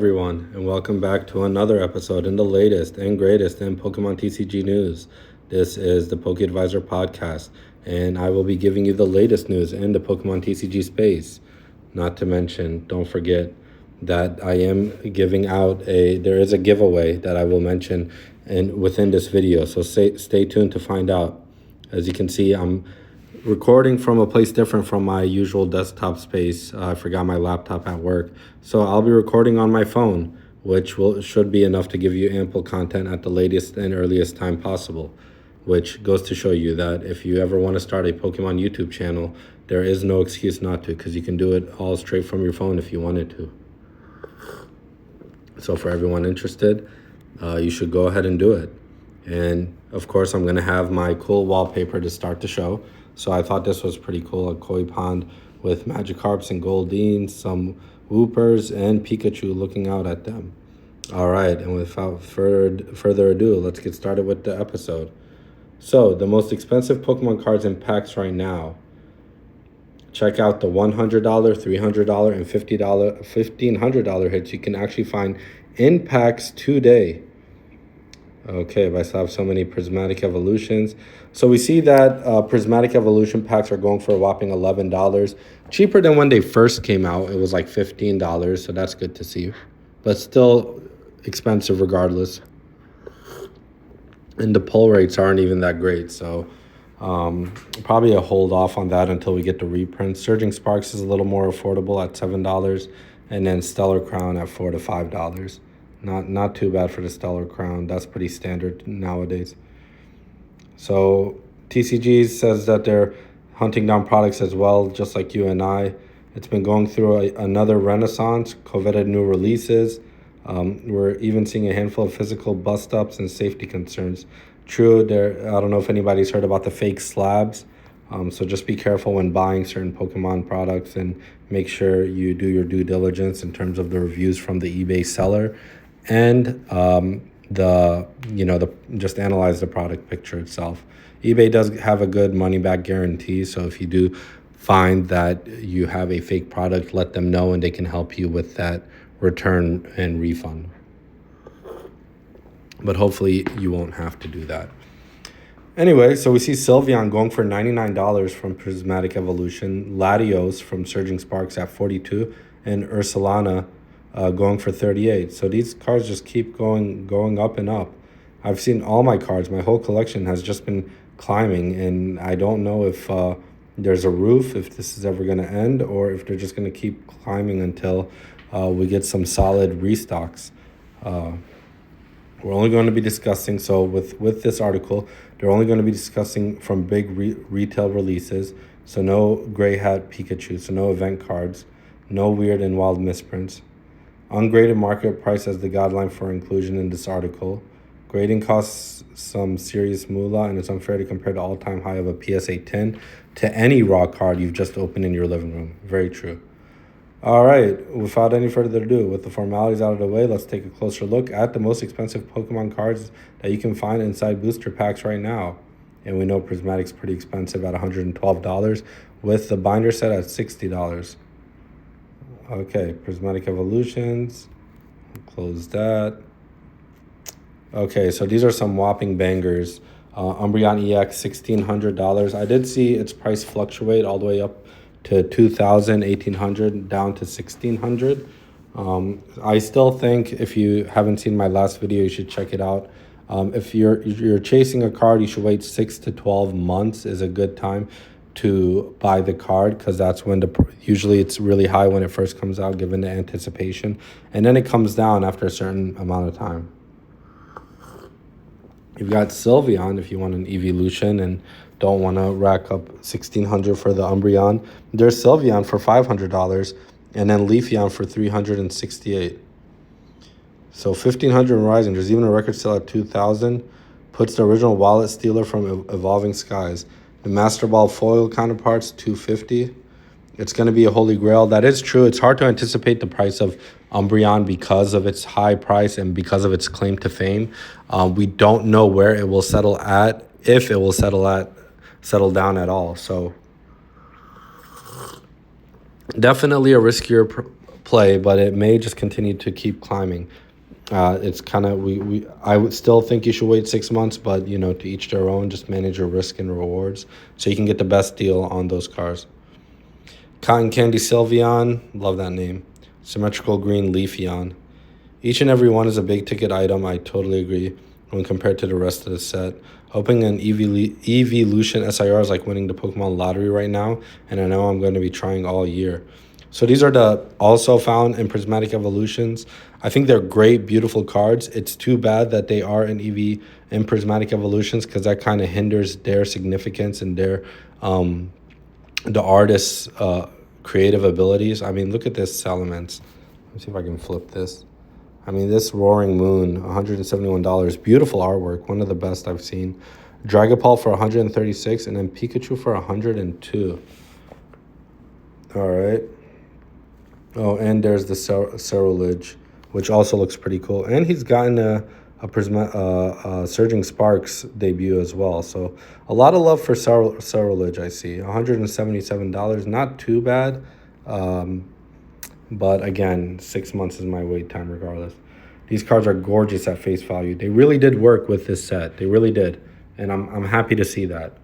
Everyone, and welcome back to another episode in the latest and greatest in Pokemon TCG news. This is the Poke Advisor podcast, and I will be giving you the latest news in the Pokemon TCG space. Not to mention, don't forget that I am giving out there is a giveaway that I will mention within this video, so stay tuned to find out. As you can see, I'm recording from a place different from my usual desktop space. I forgot my laptop at work, so I'll be recording on my phone, which should be enough to give you ample content at the latest and earliest time possible, which goes to show you that if you ever want to start a Pokemon YouTube channel, there is no excuse not to, because you can do it all straight from your phone if you wanted to. So for everyone interested, you should go ahead and do it. And of course, I'm going to have my cool wallpaper to start the show. So I thought this was pretty cool, a koi pond with Magikarps and Goldines, some Woopers, and Pikachu looking out at them. All right, and without further ado, let's get started with the episode. So, the most expensive Pokemon cards in packs right now. Check out the $100, $300, and $1,500 hits you can actually find in packs today. Okay, but I still have so many Prismatic Evolutions. So we see that Prismatic Evolution packs are going for a whopping $11. Cheaper than when they first came out. It was like $15, so that's good to see. But still expensive regardless. And the pull rates aren't even that great, so probably a hold off on that until we get the reprints. Surging Sparks is a little more affordable at $7, and then Stellar Crown at $4 to $5. Not too bad for the Stellar Crown. That's pretty standard nowadays. So TCG says that they're hunting down products as well, just like you and I. It's been going through another renaissance, coveted new releases. We're even seeing a handful of physical bust-ups and safety concerns. True, I don't know if anybody's heard about the fake slabs. So just be careful when buying certain Pokemon products and make sure you do your due diligence in terms of the reviews from the eBay seller. And just analyze the product picture itself. eBay does have a good money back guarantee, so if you do find that you have a fake product, let them know and they can help you with that return and refund. But hopefully you won't have to do that. Anyway, so we see Sylveon going for $99 from Prismatic Evolution, Latios from Surging Sparks at $42, and Ursalana going for $38. So these cards just keep going up and up. I've seen all my cards. My whole collection has just been climbing, and I don't know if there's a roof, if this is ever going to end, or if they're just going to keep climbing until we get some solid restocks. We're only going to be discussing, so with this article, they're only going to be discussing from big retail releases. So no Gray Hat Pikachu, so no event cards, no weird and wild misprints. Ungraded market price as the guideline for inclusion in this article. Grading costs some serious moolah, and it's unfair to compare the all-time high of a PSA 10 to any raw card you've just opened in your living room. Very true. All right, without any further ado, with the formalities out of the way, let's take a closer look at the most expensive Pokemon cards that you can find inside booster packs right now. And we know Prismatic's pretty expensive at $112, with the binder set at $60. Okay, Prismatic Evolutions. Close that. Okay, so these are some whopping bangers. Umbreon EX, $1,600. I did see its price fluctuate all the way up to $2,000, $1,800, down to $1,600. I still think if you haven't seen my last video, you should check it out. If you're chasing a card, you should wait 6 to 12 months is a good time to buy the card, because that's when usually it's really high when it first comes out, given the anticipation, and then it comes down after a certain amount of time. You've got Sylveon if you want an evolution and don't want to rack up $1,600 for the Umbreon. There's Sylveon for $500, and then Leafeon for $368. So $1,500 rising. There's even a record sale at $2,000. Puts the original Wallet Stealer from Evolving Skies. The Master Ball foil counterparts, $250. It's going to be a holy grail. That is true. It's hard to anticipate the price of Umbreon because of its high price and because of its claim to fame. We don't know where it will settle at, if it will settle down at all. So definitely a riskier play, but it may just continue to keep climbing. It's kind of I would still think you should wait 6 months, but to each their own. Just manage your risk and rewards so you can get the best deal on those cars. Cotton Candy Sylveon, love that name. Symmetrical Green Leafeon. Each and every one is a big ticket item. I totally agree when compared to the rest of the set. Opening an Evolution SIR is like winning the Pokemon lottery right now, and I know I'm going to be trying all year. So these are the also found in Prismatic Evolutions. I think they're great, beautiful cards. It's too bad that they are in in Prismatic Evolutions, because that kind of hinders their significance and their the artist's creative abilities. I mean, look at this Salamence. Let's see if I can flip this. I mean, this Roaring Moon, $171. Beautiful artwork, one of the best I've seen. Dragapult for $136, and then Pikachu for $102. All right. Oh, and there's the Cerulege, which also looks pretty cool. And he's gotten a Surging Sparks debut as well. So a lot of love for Cerulege, I see. $177, not too bad. But again, 6 months is my wait time regardless. These cards are gorgeous at face value. They really did work with this set. They really did. And I'm happy to see that.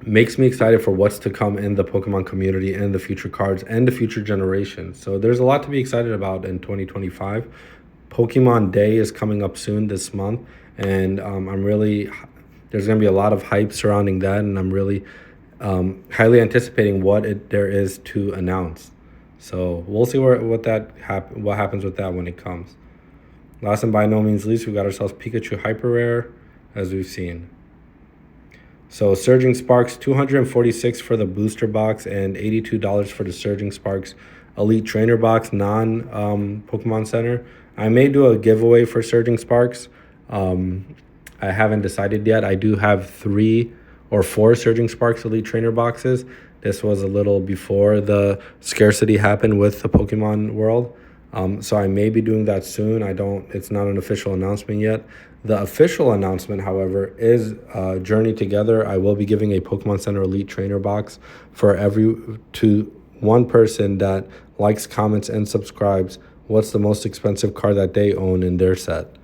Makes me excited for what's to come in the Pokemon community and the future cards and the future generations. So there's a lot to be excited about in 2025. Pokemon Day is coming up soon this month, and there's going to be a lot of hype surrounding that, and I'm really highly anticipating what there is to announce. So we'll see what happens with that when it comes. Last and by no means least, we got ourselves Pikachu Hyper Rare, as we've seen. So Surging Sparks, $246 for the booster box and $82 for the Surging Sparks Elite Trainer box, Pokemon Center. I may do a giveaway for Surging Sparks. I haven't decided yet. I do have 3 or 4 Surging Sparks Elite Trainer boxes. This was a little before the scarcity happened with the Pokemon world. So I may be doing that soon. It's not an official announcement yet. The official announcement, however, is Journey Together. I will be giving a Pokemon Center Elite Trainer box to one person that likes, comments, and subscribes what's the most expensive card that they own in their set.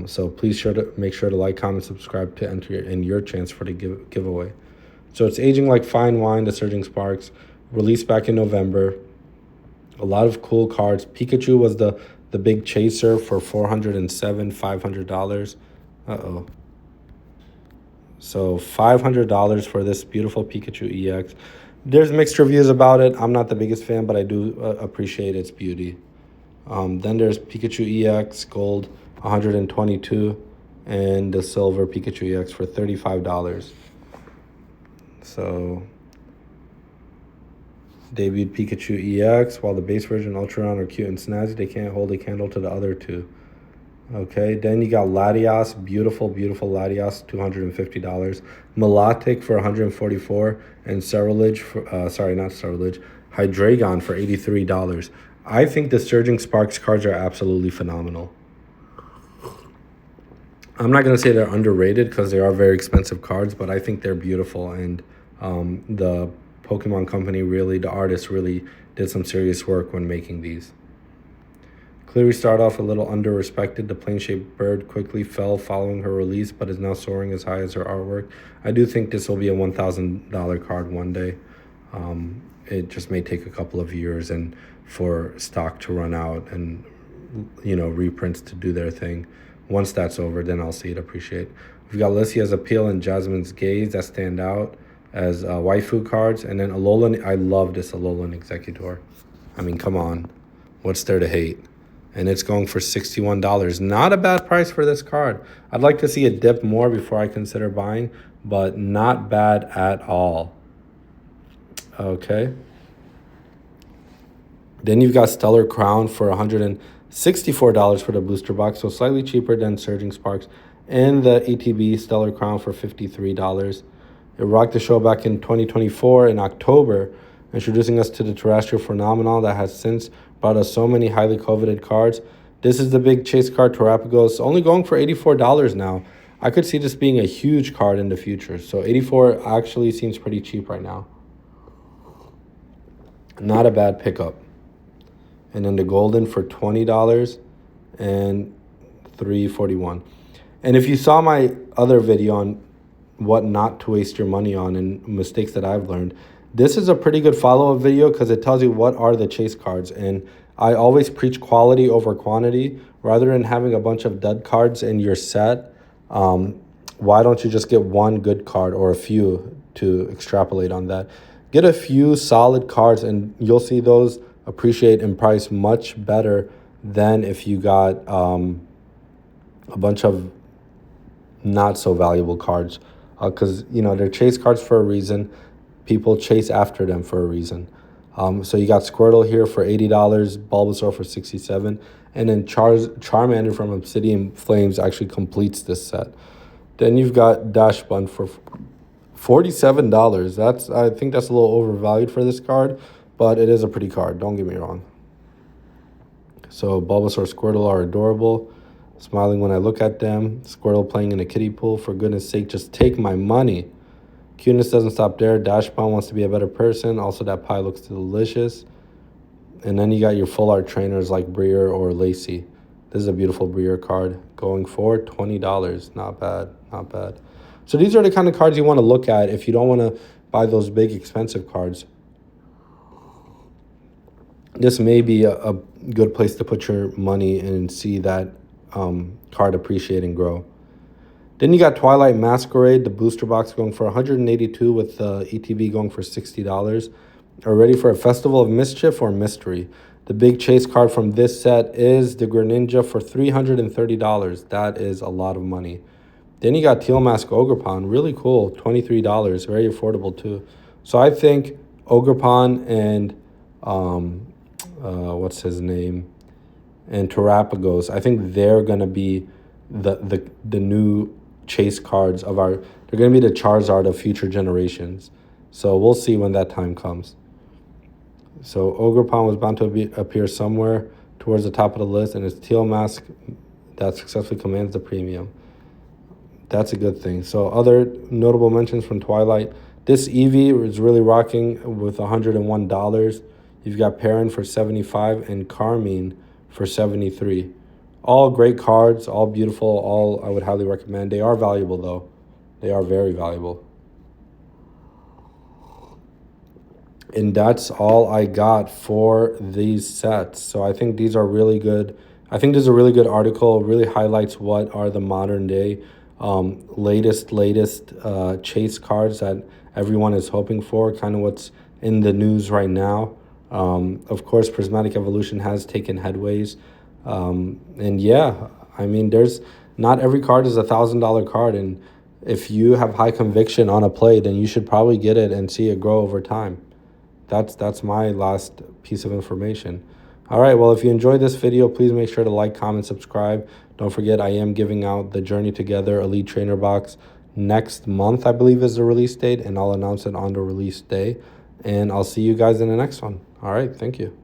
So please make sure to like, comment, subscribe to enter in your chance for the giveaway. So it's aging like fine wine, the Surging Sparks, released back in November. A lot of cool cards. Pikachu was the big chaser for $500. So $500 for this beautiful Pikachu EX. There's mixed reviews about it. I'm not the biggest fan, but I do appreciate its beauty. Then there's Pikachu EX Gold, $122, and the silver Pikachu EX for $35. So debuted Pikachu EX, while the base version Ultron are cute and snazzy, they can't hold a candle to the other two. Okay, then you got Latias, beautiful Latias, $250. Milotic for $144, and Cerulege Hydreigon for $83. I think the Surging Sparks cards are absolutely phenomenal. I'm not going to say they're underrated because they are very expensive cards, but I think they're beautiful, and the Pokemon company the artist really did some serious work when making these. Clearly started off a little under-respected. The plane-shaped bird quickly fell following her release, but is now soaring as high as her artwork. I do think this will be a $1,000 card one day. It just may take a couple of years and for stock to run out and reprints to do their thing. Once that's over, then I'll see it appreciate. We've got Lycia's Appeal and Jasmine's Gaze that stand out as waifu cards, and then Alolan. I love this Alolan Executor. I mean, come on, what's there to hate? And it's going for $61. Not a bad price for this card. I'd like to see it dip more before I consider buying, but not bad at all. Okay. Then you've got Stellar Crown for $164 for the booster box, so slightly cheaper than Surging Sparks, and the ETB Stellar Crown for $53. It rocked the show back in 2024 in October, introducing us to the terrestrial phenomenon that has since brought us so many highly coveted cards. This is the big chase card, Terrapagos, only going for $84 now. I could see this being a huge card in the future, so $84 actually seems pretty cheap right now. Not a bad pickup. And then the golden for $20 and $3.41. And if you saw my other video on what not to waste your money on and mistakes that I've learned, this is a pretty good follow-up video because it tells you what are the chase cards. And I always preach quality over quantity. Rather than having a bunch of dud cards in your set, why don't you just get one good card or a few to extrapolate on that? Get a few solid cards and you'll see those appreciate in price much better than if you got a bunch of not so valuable cards, because they're chase cards for a reason. People chase after them for a reason. So you got Squirtle here for $80, Bulbasaur for $67, and then Charmander from Obsidian Flames actually completes this set. Then you've got Dash Bun for $47. I think that's a little overvalued for this card, but it is a pretty card. Don't get me wrong. So Bulbasaur, Squirtle are adorable. Smiling when I look at them. Squirtle playing in a kiddie pool. For goodness sake, just take my money. Cuteness doesn't stop there. Dashbound wants to be a better person. Also, that pie looks delicious. And then you got your full art trainers like Breer or Lacey. This is a beautiful Breer card. Going for $20. Not bad. Not bad. So these are the kind of cards you want to look at if you don't want to buy those big expensive cards. This may be a good place to put your money and see that card appreciate and grow. Then you got Twilight Masquerade, the booster box going for $182 with the ETB going for $60. Are ready for a Festival of Mischief or Mystery? The big chase card from this set is the Greninja for $330. That is a lot of money. Then you got Teal Mask Ogerpon, really cool, $23, very affordable too. So I think Ogerpon and what's his name, and Terapagos, I think they're gonna be the new chase cards of our. They're gonna be the Charizard of future generations. So we'll see when that time comes. So Ogerpon was bound to appear somewhere towards the top of the list, and it's Teal Mask that successfully commands the premium. That's a good thing. So other notable mentions from Twilight. This Eevee is really rocking with $101. You've got Perrin for $75 and Carmine for $73. All great cards, all beautiful, all I would highly recommend. They are valuable though. They are very valuable. And that's all I got for these sets. So I think these are really good. I think this is a really good article. It really highlights what are the modern day latest chase cards that everyone is hoping for, kind of what's in the news right now. Of course, Prismatic Evolution has taken headways. And yeah, I mean, not every card is $1,000 card. And if you have high conviction on a play, then you should probably get it and see it grow over time. That's my last piece of information. All right, well, if you enjoyed this video, please make sure to like, comment, subscribe. Don't forget, I am giving out the Journey Together Elite Trainer Box next month, I believe is the release date, and I'll announce it on the release day. And I'll see you guys in the next one. All right, thank you.